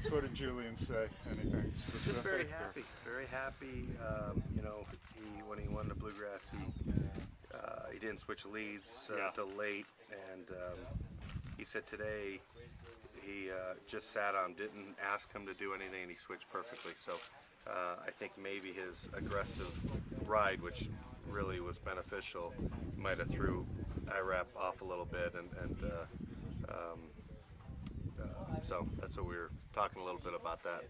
So what did Julian say? Anything specific? Just very happy, very happy. You know, when he won the bluegrass, he didn't switch leads till late, and he said today he just sat on, didn't ask him to do anything, and he switched perfectly. So I think maybe his aggressive ride, which really was beneficial, might have threw Irap off a little bit, so that's what we were talking a little bit about that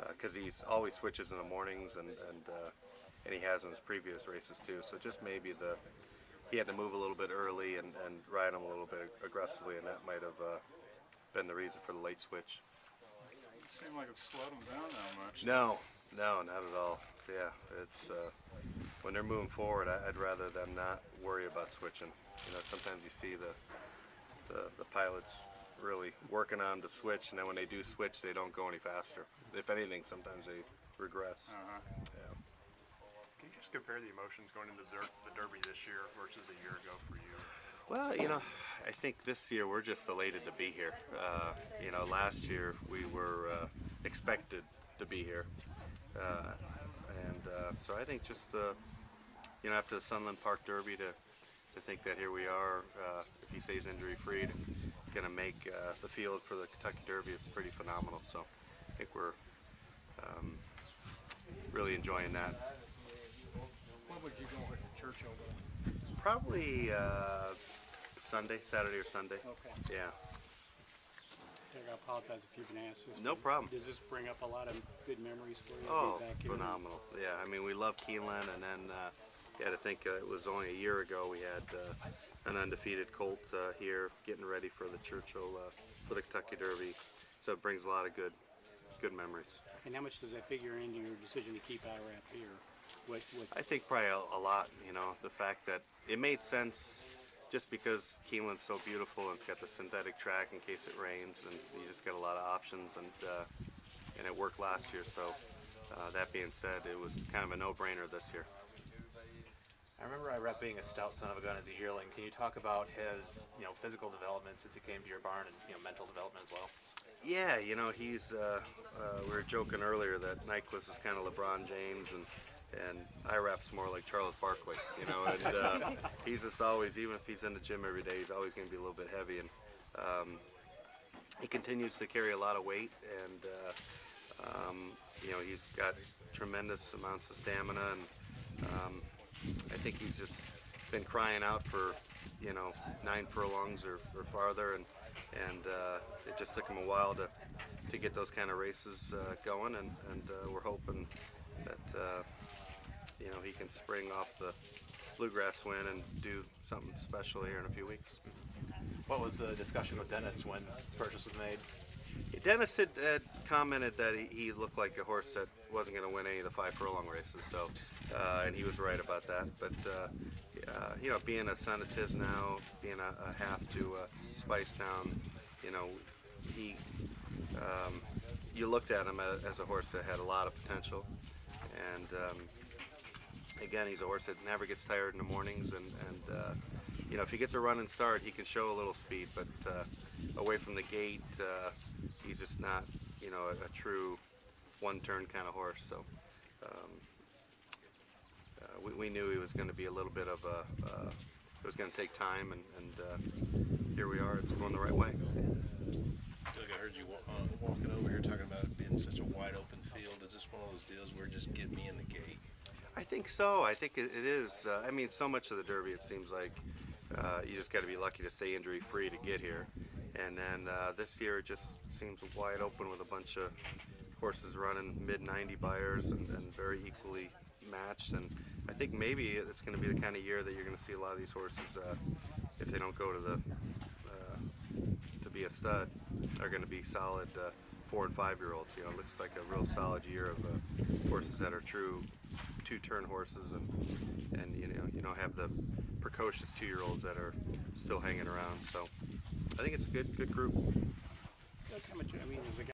because he's always switches in the mornings and he has in his previous races too. So just maybe he had to move a little bit early and ride him a little bit aggressively, and that might have been the reason for the late switch. It seemed like it slowed him down that much. No, not at all. Yeah, it's when they're moving forward, I'd rather them not worry about switching. You know, sometimes you see the pilots really working on them to switch, and then when they do switch, they don't go any faster. If anything, sometimes they regress. Yeah. Can you just compare the emotions going into the Derby this year versus a year ago for you? Well, you know, I think this year we're just elated to be here. You know, last year we were expected to be here, so I think just you know, after the Sunland Park Derby to think that here we are, if he stays injury free, going to make the field for the Kentucky Derby, it's pretty phenomenal. So I think we're really enjoying that. What would you go with the Churchill? Probably Saturday or Sunday. Okay. Yeah. I apologize if you've been asked this. No problem. Does this bring up a lot of good memories for you? Oh, phenomenal. Yeah, I mean, we love Keeneland, and then you had to think it was only a year ago we had an undefeated colt here getting ready for the Churchill, for the Kentucky Derby. So it brings a lot of good memories. And how much does that figure into your decision to keep Irap here? I think probably a lot, you know, the fact that it made sense just because Keeneland's so beautiful and it's got the synthetic track in case it rains, and you just got a lot of options, and it worked last year. So that being said, it was kind of a no-brainer this year. I remember Irap being a stout son of a gun as a yearling. Can you talk about his, you know, physical development since he came to your barn, and, you know, mental development as well? Yeah, you know, he's. We were joking earlier that Nyquist is kind of LeBron James, and Irap's more like Charles Barkley, you know, and he's just always, even if he's in the gym every day, he's always going to be a little bit heavy, and he continues to carry a lot of weight, and you know, he's got tremendous amounts of stamina, and I think he's just been crying out for, you know, 9 furlongs or farther, and it just took him a while to get those kind of races going, and we're hoping that you know, he can spring off the bluegrass win and do something special here in a few weeks. What was the discussion with Dennis when purchase was made? Dennis had commented that he looked like a horse that wasn't going to win any of the 5 furlong races, so and he was right about that. But you know, being a son of Tisnow, being a half to Spice Town, you know, you looked at him as a horse that had a lot of potential, and again, he's a horse that never gets tired in the mornings, and you know, if he gets a running start, he can show a little speed, but away from the gate, he's just not, you know, a true one-turn kind of horse. So we knew he was going to be a little bit of it was going to take time, and here we are. It's going the right way. Doug, I heard you walking over here talking about it being such a wide open field. Is this one of those deals where just get me in the gate? I think so. I think it is. I mean, so much of the Derby, it seems like you just got to be lucky to stay injury free to get here. And then this year it just seems wide open with a bunch of horses running mid-90 buyers and very equally matched. And I think maybe it's going to be the kind of year that you're going to see a lot of these horses, if they don't go to be a stud, are going to be solid 4- and 5-year-olds. You know, it looks like a real solid year of horses that are true 2-turn horses, and you don't have the precocious 2-year-olds that are still hanging around. So I think it's a good group. How much, I mean, there's a guy